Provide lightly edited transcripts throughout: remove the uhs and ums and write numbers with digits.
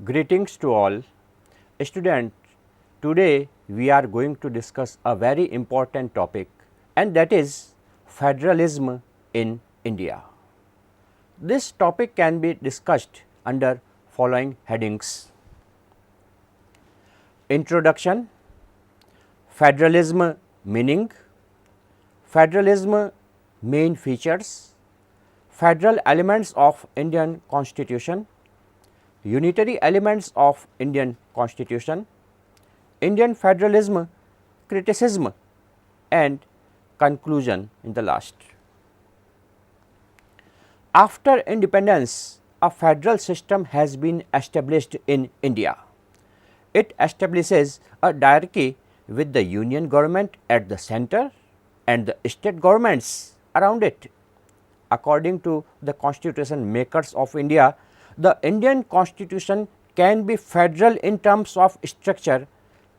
Greetings to all. Students, today we are going to discuss a very important topic, and that is federalism in India. This topic can be discussed under following headings: Introduction, Federalism meaning, Federalism main features, Federal elements of Indian Constitution, Unitary elements of Indian Constitution, Indian federalism, criticism, and conclusion in the last. After independence, a federal system has been established in India. It establishes a hierarchy with the union government at the center and the state governments around it. According to the constitution makers of India, the Indian constitution can be federal in terms of structure,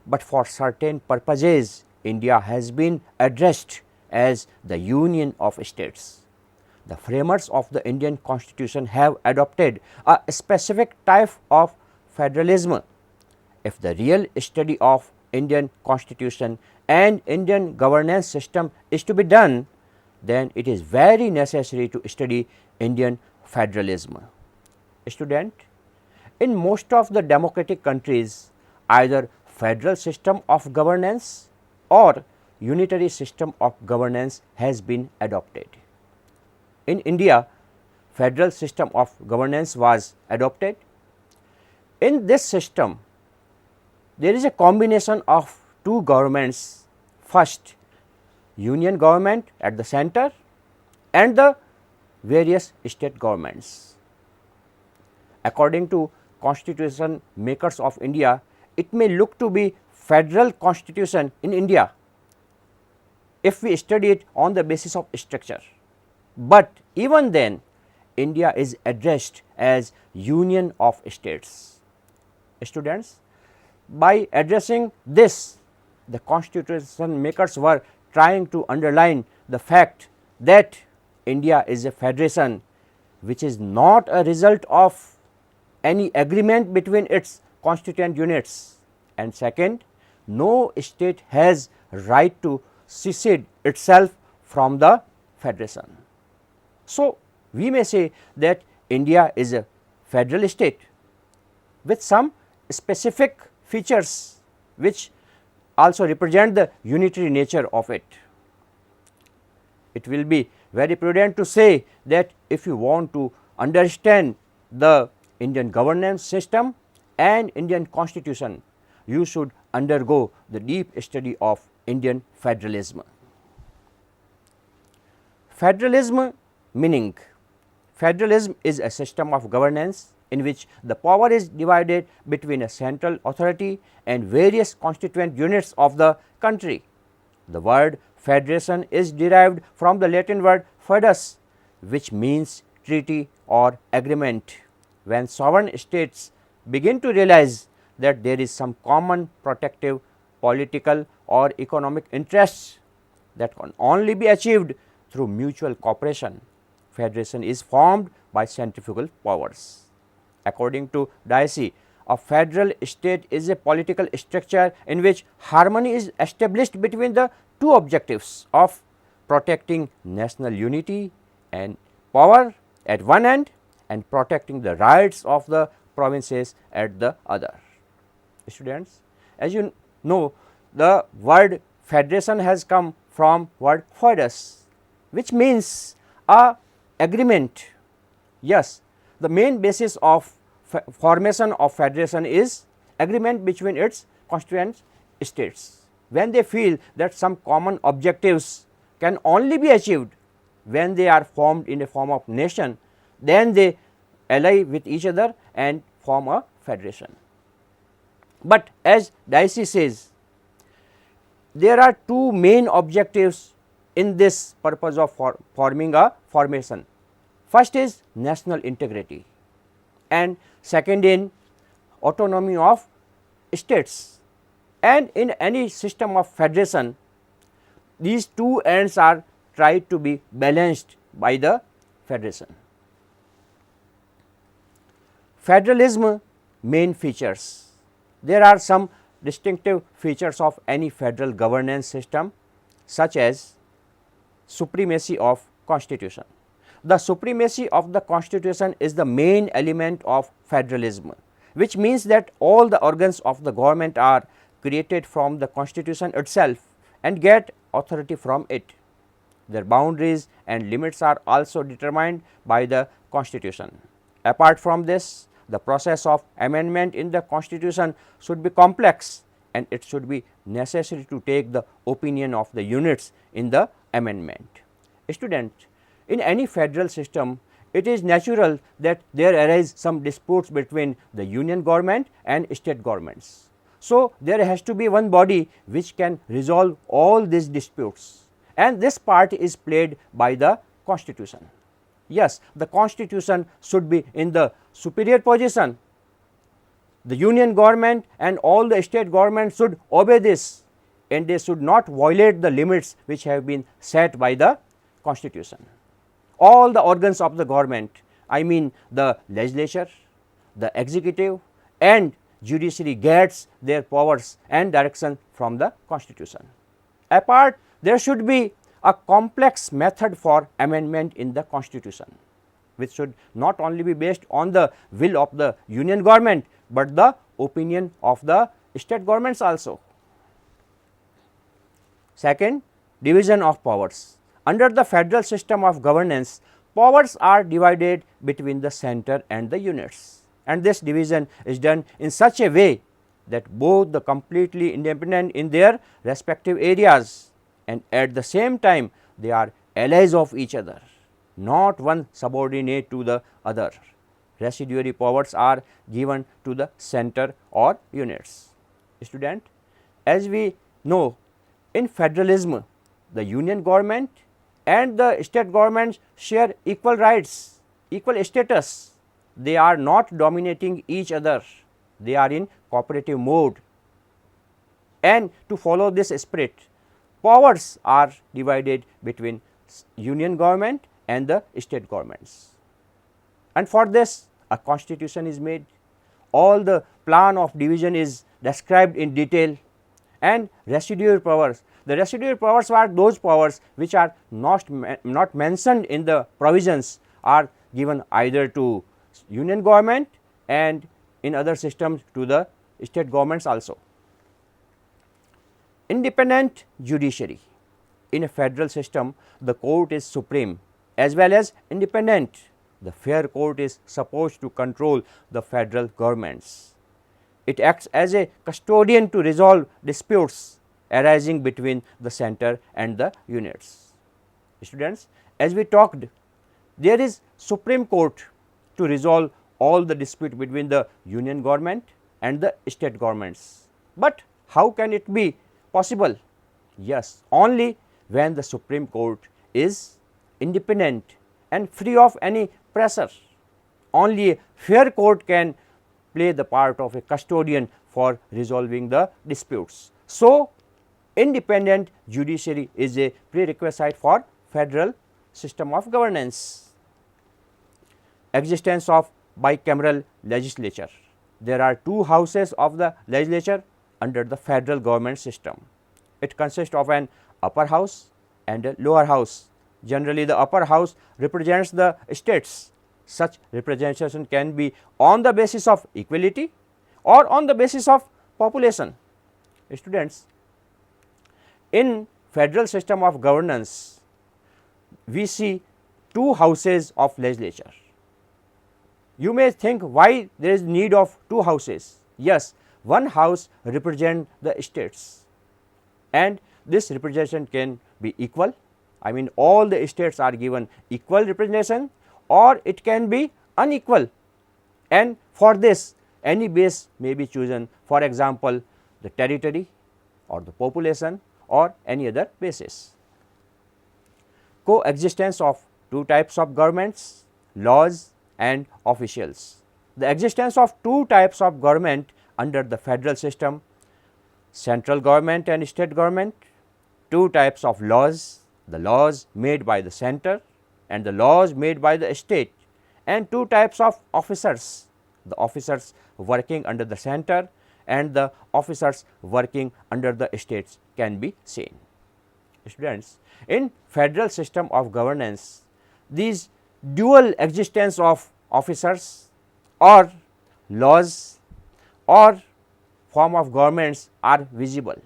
but for certain purposes India has been addressed as the union of states. The framers of the Indian constitution have adopted a specific type of federalism. If the real study of Indian constitution and Indian governance system is to be done, then it is very necessary to study Indian federalism. Student, in most of the democratic countries, either federal system of governance or unitary system of governance has been adopted. In India, federal system of governance was adopted. In this system, there is a combination of two governments: first, union government at the center and the various state governments. According to constitution makers of India, it may look to be federal constitution in India if we study it on the basis of structure, but even then India is addressed as union of states. Students, by addressing this, the constitution makers were trying to underline the fact that India is a federation which is not a result of any agreement between its constituent units, and second, no state has right to secede itself from the federation. So, we may say that India is a federal state with some specific features which also represent the unitary nature of it. It will be very prudent to say that if you want to understand the Indian governance system and Indian constitution, you should undergo the deep study of Indian federalism. Federalism meaning, federalism is a system of governance in which the power is divided between a central authority and various constituent units of the country. The word federation is derived from the Latin word fedus, which means treaty or agreement. When sovereign states begin to realize that there is some common protective political or economic interests that can only be achieved through mutual cooperation, federation is formed by centrifugal powers. According to Judiciary, a federal state is a political structure in which harmony is established between the two objectives of protecting national unity and power at one end and protecting the rights of the provinces at the other. Students, as you know, the word federation has come from word fedus, which means a agreement. Yes, the main basis of formation of federation is agreement between its constituent states. When they feel that some common objectives can only be achieved when they are formed in a form of nation, then they ally with each other and form a federation. But as Judiciary says, there are two main objectives in this purpose of forming a formation. First is national integrity and second in autonomy of states, and in any system of federation these two ends are tried to be balanced by the federation. Federalism main features. There are some distinctive features of any federal governance system, such as supremacy of constitution. The supremacy of the constitution is the main element of federalism, which means that all the organs of the government are created from the constitution itself and get authority from it. Their boundaries and limits are also determined by the constitution. Apart from this, the process of amendment in the constitution should be complex, and it should be necessary to take the opinion of the units in the amendment. Student, in any federal system, it is natural that there arise some disputes between the union government and state governments. So, there has to be one body which can resolve all these disputes, and this part is played by the constitution. Yes, the constitution should be in the superior position. The union government and all the state governments should obey this, and they should not violate the limits which have been set by the constitution. All the organs of the government, I mean the legislature, the executive and judiciary, gets their powers and direction from the constitution. Apart, there should be a complex method for amendment in the constitution, which should not only be based on the will of the union government, but the opinion of the state governments also. Second, division of powers. Under the federal system of governance, powers are divided between the center and the units, and this division is done in such a way that both the completely independent in their respective areas, and at the same time they are allies of each other, not one subordinate to the other. Residuary powers are given to the center or units. Student, as we know, in federalism, the union government and the state governments share equal rights, equal status. They are not dominating each other, they are in cooperative mode, and to follow this spirit, powers are divided between union government and the state governments, and for this a constitution is made. All the plan of division is described in detail, and residual powers, the residual powers are those powers which are not mentioned in the provisions, are given either to union government and in other systems to the state governments also. Independent judiciary. In a federal system, the court is supreme as well as independent. The fair court is supposed to control the federal governments. It acts as a custodian to resolve disputes arising between the center and the units. Students, as we talked, there is Supreme Court to resolve all the dispute between the union government and the state governments. But how can it be possible? Yes, only when the Supreme Court is independent and free of any pressure. Only a fair court can play the part of a custodian for resolving the disputes. So, independent judiciary is a prerequisite for federal system of governance. Existence of bicameral legislature. There are two houses of the legislature under the federal government system. It consists of an upper house and a lower house. Generally, the upper house represents the states. Such representation can be on the basis of equality or on the basis of population. Students, in federal system of governance, we see two houses of legislature. You may think why there is need of two houses. Yes, one house represents the states, and this representation can be equal. I mean, all the states are given equal representation, or it can be unequal, and for this any base may be chosen, for example, the territory or the population or any other basis. Coexistence of two types of governments, laws and officials. The existence of two types of government under the federal system, central government and state government, two types of laws, the laws made by the center and the laws made by the state, and two types of officers, the officers working under the center and the officers working under the states can be seen. Students, in federal system of governance, these dual existence of officers or laws or form of governments are visible,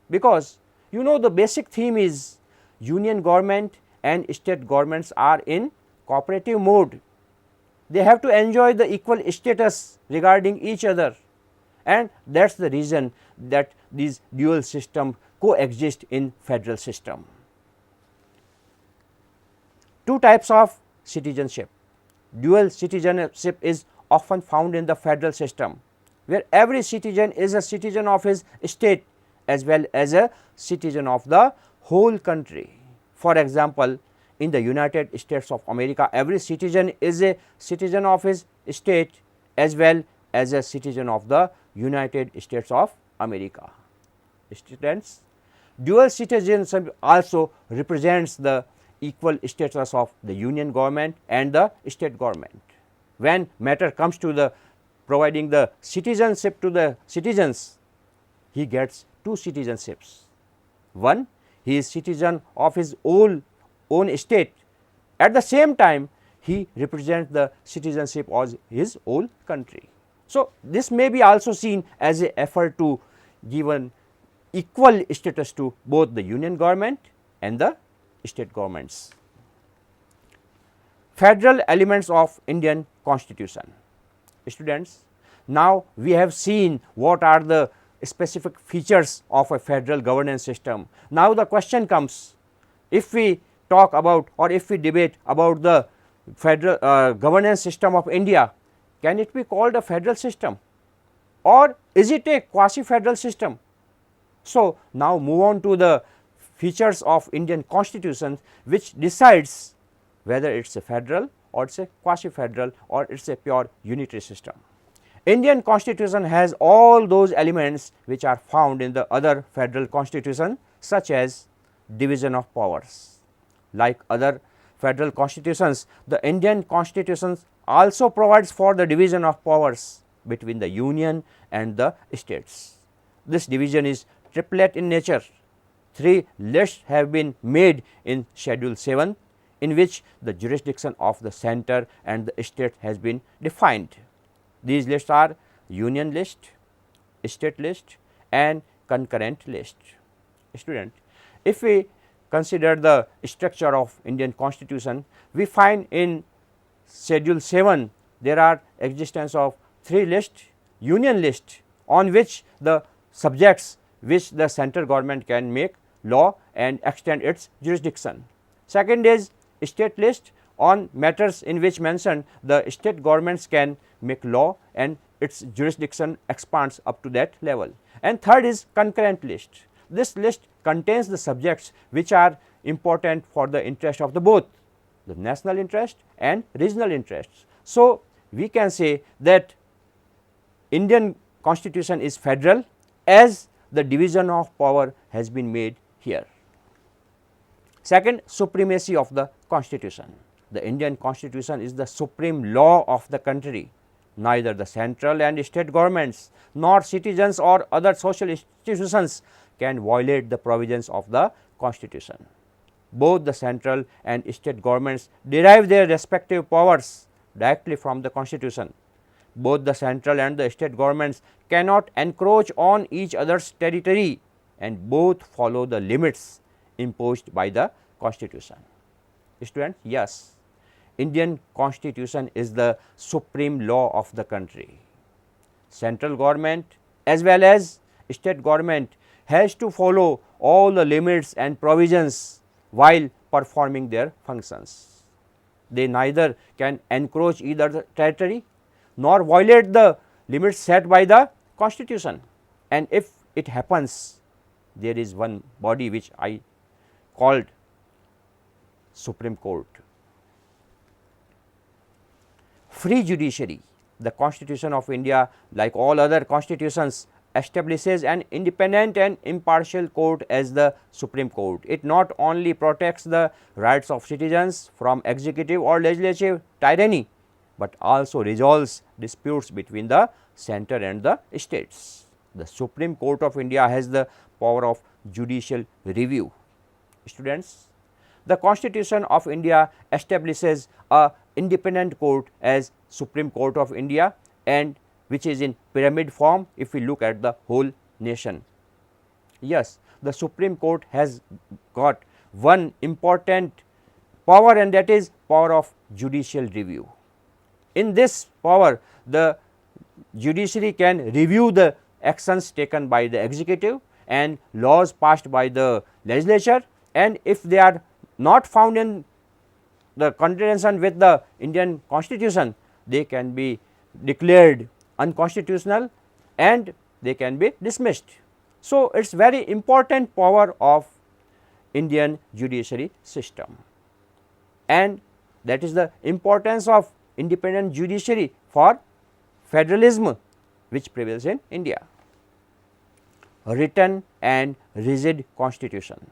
because the basic theme is union government and state governments are in cooperative mode. They have to enjoy the equal status regarding each other, and that is the reason that these dual system coexist in federal system. Two types of citizenship. Dual citizenship is often found in the federal system, where every citizen is a citizen of his state as well as a citizen of the whole country. For example, in the United States of America, every citizen is a citizen of his state as well as a citizen of the United States of America. Students, dual citizenship also represents the equal status of the union government and the state government. When matter comes to the providing the citizenship to the citizens, he gets two citizenships. One, he is citizen of his own state. At the same time, he represents the citizenship of his own country. So, this may be also seen as an effort to give an equal status to both the union government and the state governments. Federal elements of Indian Constitution. Students, now we have seen what are the specific features of a federal governance system. Now the question comes, if we talk about or if we debate about the federal governance system of India, can it be called a federal system or is it a quasi federal system? So, now move on to the features of Indian Constitution, which decides whether it is a federal or it is a quasi federal or it is a pure unitary system. Indian Constitution has all those elements which are found in the other federal constitution, such as division of powers. Like other federal constitutions, the Indian Constitution also provides for the division of powers between the union and the states. This division is triplet in nature. 3 lists have been made in Schedule 7, in which the jurisdiction of the center and the state has been defined. These lists are union list, state list and concurrent list. Student, if we consider the structure of Indian Constitution, we find in Schedule 7 there are existence of 3 lists, union list on which the subjects which the central government can make law and extend its jurisdiction. Second is state list on matters in which mentioned the state governments can make law and its jurisdiction expands up to that level. And third is concurrent list. This list contains the subjects which are important for the interest of the both the national interest and regional interests. So, we can say that Indian Constitution is federal as the division of power has been made here. Second, supremacy of the Constitution. The Indian Constitution is the supreme law of the country. Neither the central and state governments nor citizens or other social institutions can violate the provisions of the Constitution. Both the central and state governments derive their respective powers directly from the Constitution. Both the central and the state governments cannot encroach on each other's territory and both follow the limits imposed by the Constitution. Students, yes, Indian Constitution is the supreme law of the country. Central government as well as state government has to follow all the limits and provisions while performing their functions. They neither can encroach either the territory nor violate the limits set by the Constitution. And if it happens, there is one body which I called Supreme Court. Free judiciary. The Constitution of India, like all other constitutions, establishes an independent and impartial court as the Supreme Court. It not only protects the rights of citizens from executive or legislative tyranny, but also resolves disputes between the center and the states. The Supreme Court of India has the power of judicial review. Students, the Constitution of India establishes a independent court as Supreme Court of India, and which is in pyramid form if we look at the whole nation. Yes, the Supreme Court has got one important power, and that is power of judicial review. In this power, the judiciary can review the actions taken by the executive and laws passed by the legislature, and if they are not found in the contradiction with the Indian Constitution, they can be declared unconstitutional and they can be dismissed. So, it is very important power of Indian judiciary system, and that is the importance of independent judiciary for federalism which prevails in India. Written and rigid constitution.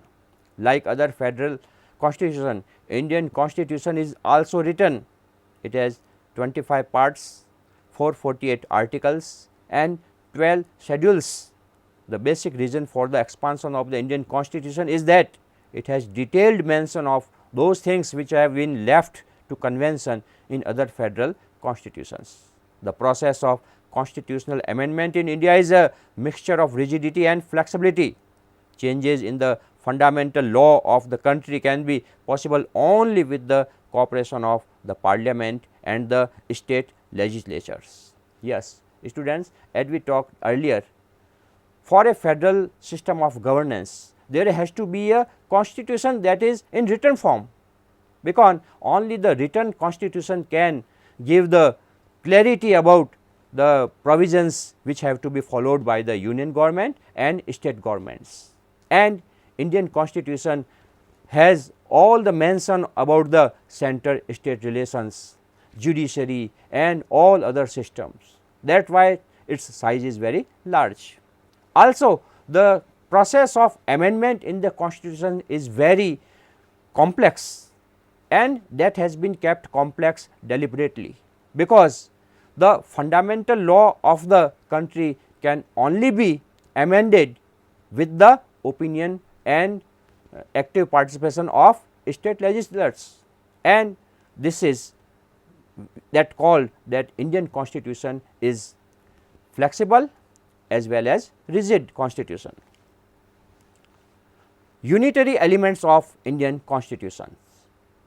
Like other federal constitution, Indian Constitution is also written. It has 25 parts, 448 articles and 12 schedules. The basic reason for the expansion of the Indian Constitution is that it has detailed mention of those things which have been left to convention in other federal constitutions. The process of constitutional amendment in India is a mixture of rigidity and flexibility. Changes in the fundamental law of the country can be possible only with the cooperation of the parliament and the state legislatures. Yes, students, as we talked earlier, for a federal system of governance, there has to be a constitution that is in written form, because only the written constitution can give the clarity about the provisions which have to be followed by the union government and state governments. And Indian Constitution has all the mention about the center state relations, judiciary and all other systems. That is why its size is very large. Also, the process of amendment in the Constitution is very complex, and that has been kept complex deliberately, because the fundamental law of the country can only be amended with the opinion and active participation of state legislators, and this is that called that Indian Constitution is flexible as well as rigid constitution. Unitary elements of Indian Constitution.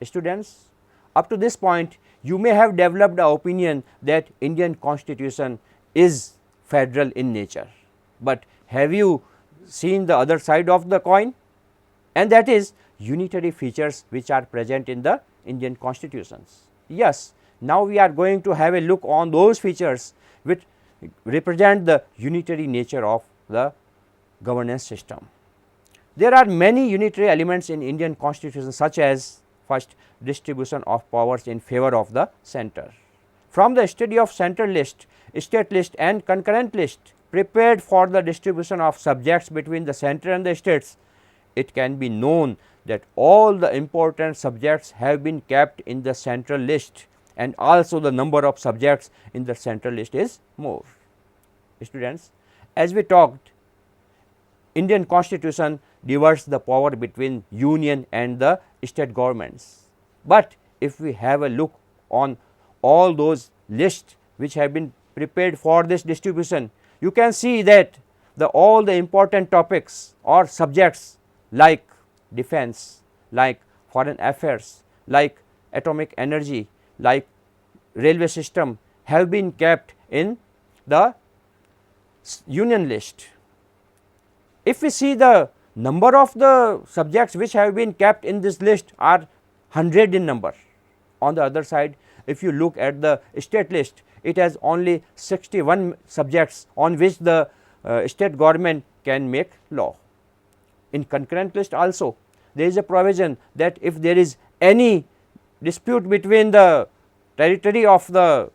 Students, up to this point you may have developed the opinion that Indian Constitution is federal in nature, but have you seen the other side of the coin, and that is unitary features which are present in the Indian constitutions. Yes, now we are going to have a look on those features which represent the unitary nature of the governance system. There are many unitary elements in Indian Constitution, such as first, distribution of powers in favor of the center. From the study of central list, state list and concurrent list prepared for the distribution of subjects between the center and the states, it can be known that all the important subjects have been kept in the central list, and also the number of subjects in the central list is more. Students, as we talked, Indian Constitution divides the power between union and the state governments, but if we have a look on all those lists which have been prepared for this distribution, you can see that all the important topics or subjects like defense, like foreign affairs, like atomic energy, like railway system have been kept in the union list. If we see the number of the subjects which have been kept in this list are 100 in number. On the other side, if you look at the state list, it has only 61 subjects on which the state government can make law. In concurrent list also, there is a provision that if there is any dispute between the territory of the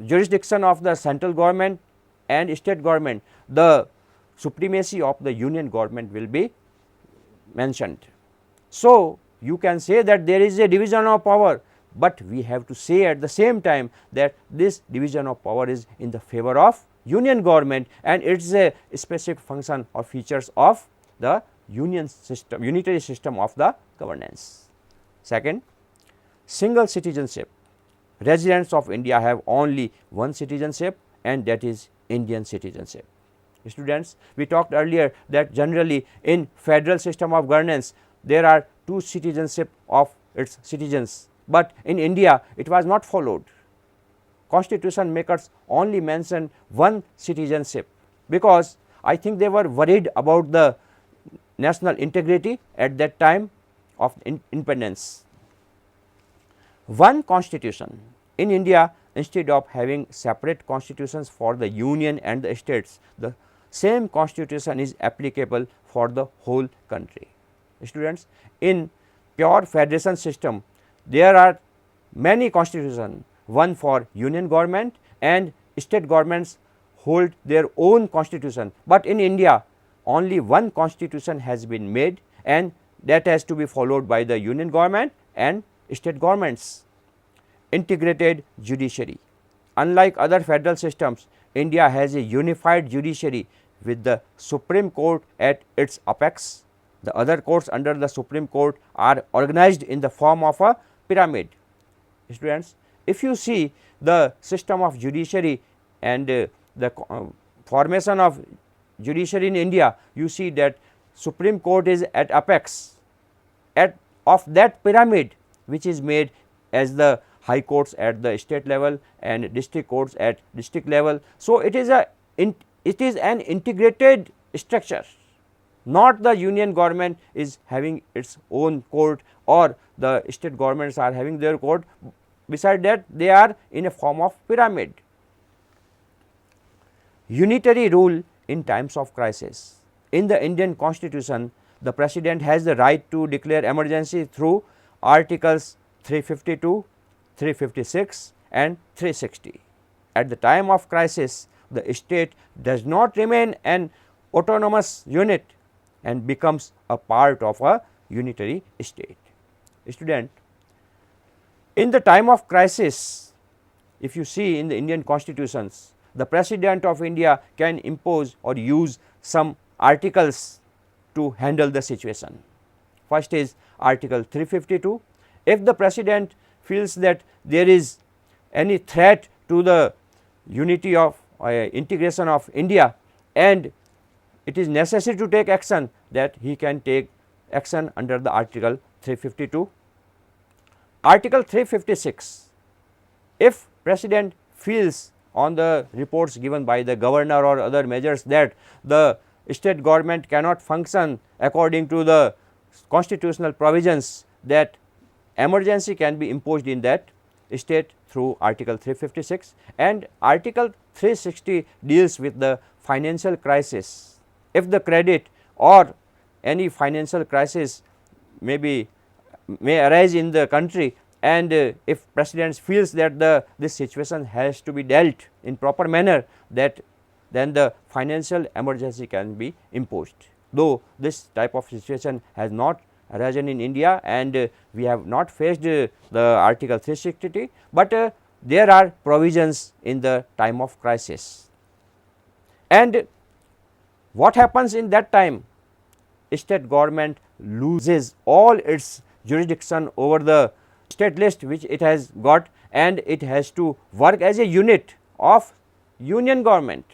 jurisdiction of the central government and state government, the supremacy of the union government will be mentioned. So, you can say that there is a division of power, but we have to say at the same time that this division of power is in the favor of union government, and it is a specific function or features of the union system, unitary system of the governance. Second, single citizenship. Residents of India have only one citizenship, and that is Indian citizenship. Students, we talked earlier that generally in federal system of governance there are two citizenship of its citizens, but in India it was not followed. Constitution makers only mentioned one citizenship, because I think they were worried about the national integrity at that time of independence. One constitution. In India, instead of having separate constitutions for the union and the states, the same constitution is applicable for the whole country. Students, in pure federation system there are many constitutions, one for union government and state governments hold their own constitution, but in India only one constitution has been made, and that has to be followed by the union government and state governments. Integrated judiciary. Unlike other federal systems, India has a unified judiciary with the Supreme Court at its apex. The other courts under the Supreme Court are organized in the form of a pyramid. Students, if you see the system of judiciary and the formation of judiciary in India, you see that Supreme Court is at apex of that pyramid, which is made as the high courts at the state level and district courts at district level. So, it is an integrated structure, not the union government is having its own court or the state governments are having their court. Beside that, they are in a form of pyramid. Unitary rule in times of crisis. In the Indian Constitution, the President has the right to declare emergency through Articles 352, 356 and 360. At the time of crisis, the state does not remain an autonomous unit and becomes a part of a unitary state. Student, in the time of crisis, if you see in the Indian constitutions, the President of India can impose or use some articles to handle the situation. First is Article 352. If the President feels that there is any threat to the unity of integration of India and it is necessary to take action, that he can take action under the Article 352. Article 356, if President feels on the reports given by the governor or other measures that the state government cannot function according to the constitutional provisions, that emergency can be imposed in that state through Article 356, and Article 360 deals with the financial crisis. If the credit or any financial crisis may arise in the country, and if President feels that this situation has to be dealt in proper manner, that then the financial emergency can be imposed. Though this type of situation has not arisen in India and we have not faced the Article 360, but there are provisions in the time of crisis. And what happens in that time? State government loses all its jurisdiction over the state list which it has got, and it has to work as a unit of union government.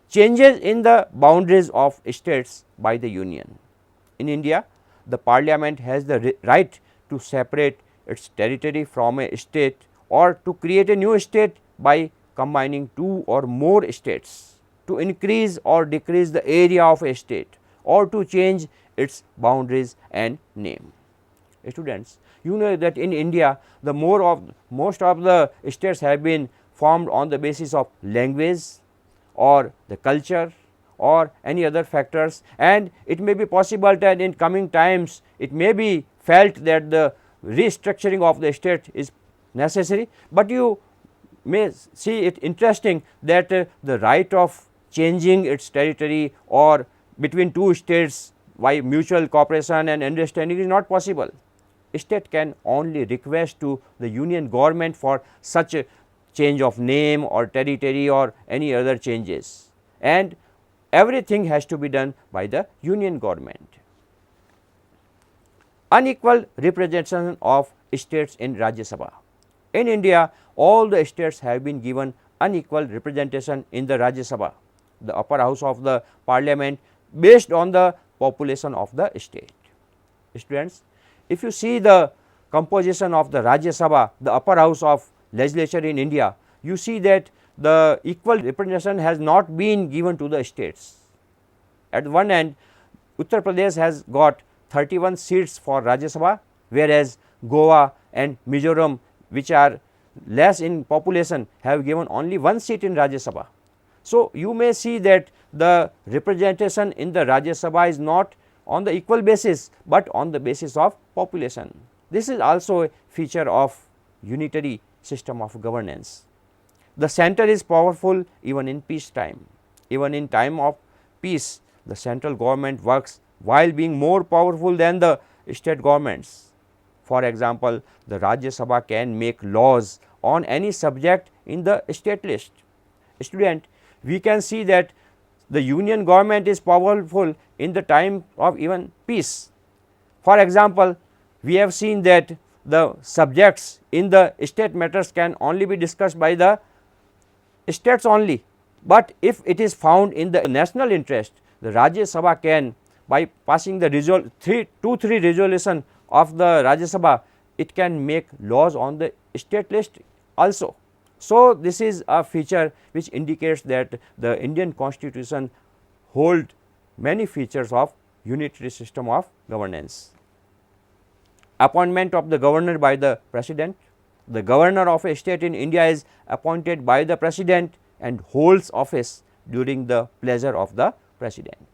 Changes in the boundaries of states by the union. In India, the parliament has the right to separate its territory from a state or to create a new state by combining two or more states, to increase or decrease the area of a state or to change its boundaries and name. Students, you know that in India the most of the states have been formed on the basis of language or the culture or any other factors, and it may be possible that in coming times it may be felt that the restructuring of the state is necessary, but you may see it interesting that the right of changing its territory or between two states by mutual cooperation and understanding is not possible. State can only request to the union government for such change of name or territory or any other changes, and everything has to be done by the union government. Unequal representation of states in Rajya Sabha. In India, all the states have been given unequal representation in the Rajya Sabha, the upper house of the parliament, based on the population of the state. Students, if you see the composition of the Rajya Sabha, the upper house of legislature in India, you see that the equal representation has not been given to the states. At one end, Uttar Pradesh has got 31 seats for Rajya Sabha, whereas Goa and Mizoram, which are less in population, have given only 1 seat in Rajya Sabha. So, you may see that the representation in the Rajya Sabha is not on the equal basis, but on the basis of population. This is also a feature of unitary system of governance. The center is powerful even in peace time. Even in time of peace, the central government works while being more powerful than the state governments. For example, the Rajya Sabha can make laws on any subject in the state list. Student, we can see that the union government is powerful in the time of even peace. For example, we have seen that the subjects in the state matters can only be discussed by the states only, but if it is found in the national interest, the Rajya Sabha can, by passing the 2-3 resolution of the Rajya Sabha, it can make laws on the state list also. So, this is a feature which indicates that the Indian constitution hold many features of unitary system of governance. Appointment of the governor by the president. The governor of a state in India is appointed by the president and holds office during the pleasure of the president.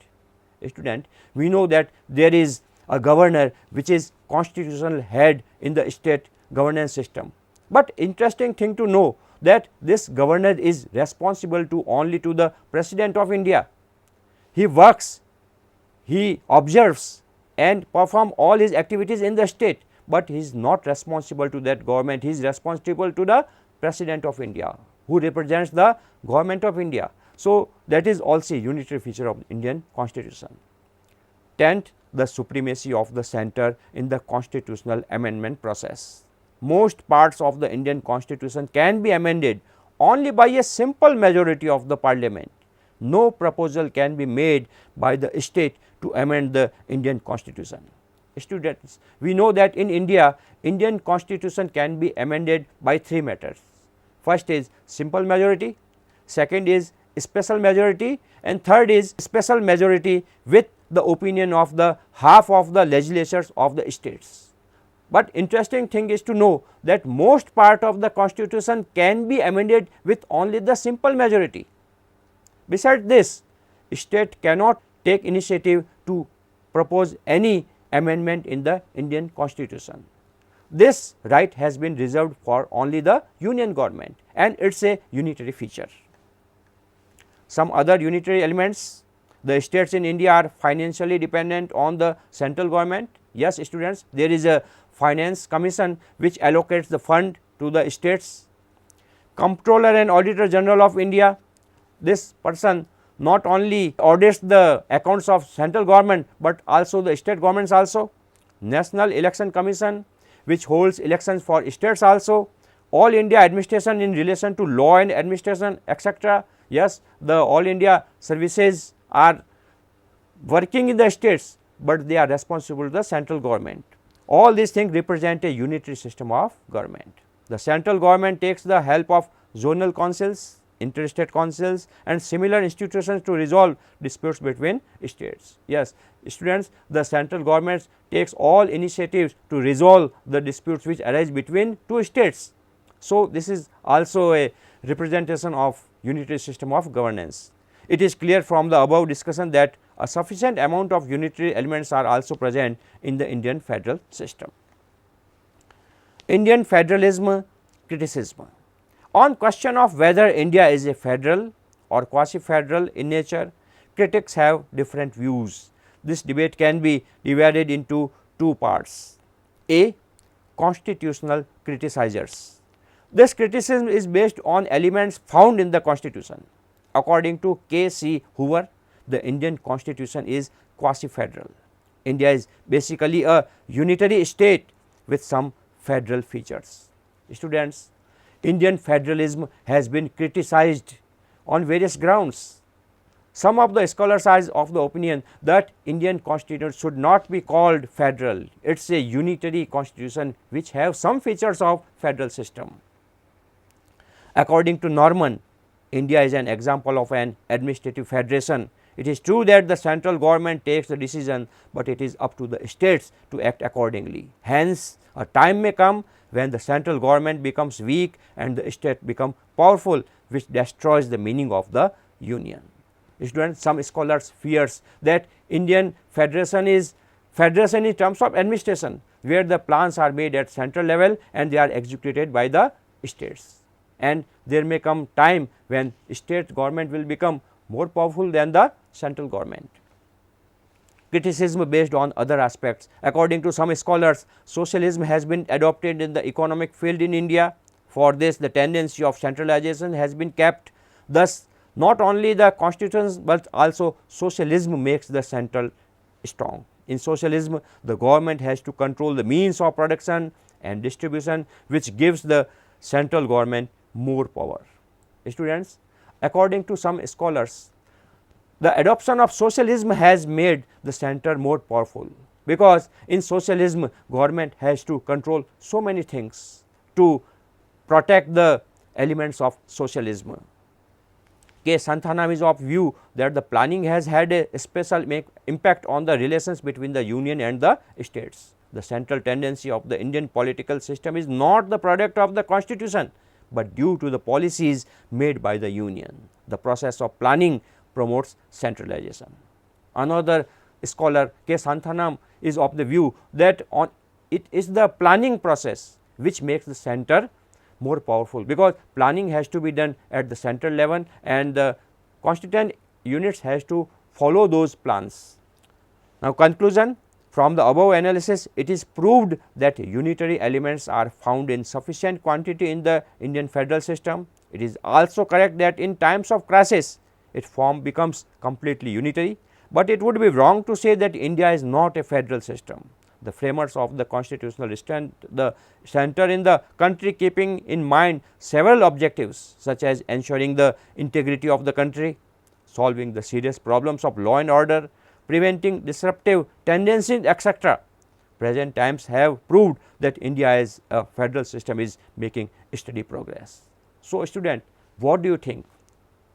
Student, we know that there is a governor which is constitutional head in the state governance system, but interesting thing to know that this governor is responsible to only to the president of India. He works, he observes and perform all his activities in the state, but he is not responsible to that government. He is responsible to the president of India, who represents the government of India. So, that is also a unitary feature of the Indian constitution. 10th, the supremacy of the center in the constitutional amendment process. Most parts of the Indian constitution can be amended only by a simple majority of the parliament. No proposal can be made by the state to amend the Indian constitution. Students, we know that in India, Indian constitution can be amended by 3 methods. First is simple majority, second is special majority, and third is special majority with the opinion of the half of the legislatures of the states. But interesting thing is to know that most part of the constitution can be amended with only the simple majority. Besides this, state cannot take initiative to propose any amendment in the Indian constitution. This right has been reserved for only the union government, and it is a unitary feature. Some other unitary elements: the states in India are financially dependent on the central government. Yes, students, there is a finance commission which allocates the fund to the states. Comptroller and Auditor General of India, this person not only audits the accounts of central government, but also the state governments also. National Election Commission, which holds elections for states also. All India administration in relation to law and administration, etc. Yes, the all India services are working in the states, but they are responsible to the central government. All these things represent a unitary system of government. The central government takes the help of zonal councils, interstate councils and similar institutions to resolve disputes between states. Yes, students, the central government takes all initiatives to resolve the disputes which arise between two states. So, this is also a representation of unitary system of governance. It is clear from the above discussion that a sufficient amount of unitary elements are also present in the Indian federal system. Indian federalism criticism. On question of whether India is a federal or quasi-federal in nature, critics have different views. This debate can be divided into two parts. A. Constitutional criticizers. This criticism is based on elements found in the constitution. According to K.C. Hoover, the Indian constitution is quasi-federal. India is basically a unitary state with some federal features. Students, Indian federalism has been criticized on various grounds. Some of the scholars are of the opinion that Indian constitution should not be called federal. It is a unitary constitution which have some features of federal system. According to Norman, India is an example of an administrative federation. It is true that the central government takes the decision, but it is up to the states to act accordingly. Hence, a time may come when the central government becomes weak and the state become powerful, which destroys the meaning of the union. Students, some scholars fears that Indian federation is federation in terms of administration, where the plans are made at central level and they are executed by the states. And there may come time when state government will become more powerful than the central government. Criticism based on other aspects. According to some scholars, socialism has been adopted in the economic field in India. For this, the tendency of centralization has been kept. Thus, not only the constitution but also socialism makes the central strong. In socialism, the government has to control the means of production and distribution, which gives the central government more power. Students, according to some scholars, the adoption of socialism has made the center more powerful, because in socialism government has to control so many things to protect the elements of socialism. K. Santhanam is of view that the planning has had a special impact on the relations between the union and the states. The central tendency of the Indian political system is not the product of the constitution, but due to the policies made by the union. The process of planning promotes centralization. Another scholar, K. Santhanam, is of the view that it is the planning process which makes the center more powerful, because planning has to be done at the central level and the constituent units has to follow those plans. Now, conclusion: from the above analysis, it is proved that unitary elements are found in sufficient quantity in the Indian federal system. It is also correct that in times of crisis, its form becomes completely unitary, but it would be wrong to say that India is not a federal system. The framers of the constitutional stand the center in the country, keeping in mind several objectives such as ensuring the integrity of the country, solving the serious problems of law and order, preventing disruptive tendencies, etc. Present times have proved that India as a federal system is making steady progress. So, student, what do you think?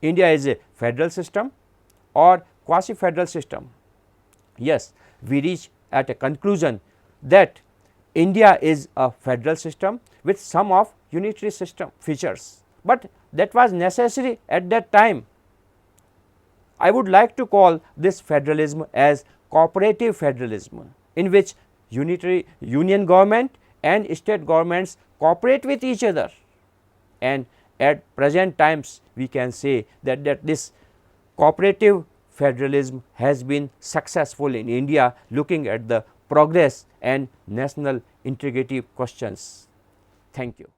India is a federal system or quasi-federal system? Yes, we reach at a conclusion that India is a federal system with some of unitary system features, but that was necessary at that time. I would like to call this federalism as cooperative federalism, in which union government and state governments cooperate with each other, and at present times we can say that this cooperative federalism has been successful in India, looking at the progress and national integrity questions. Thank you.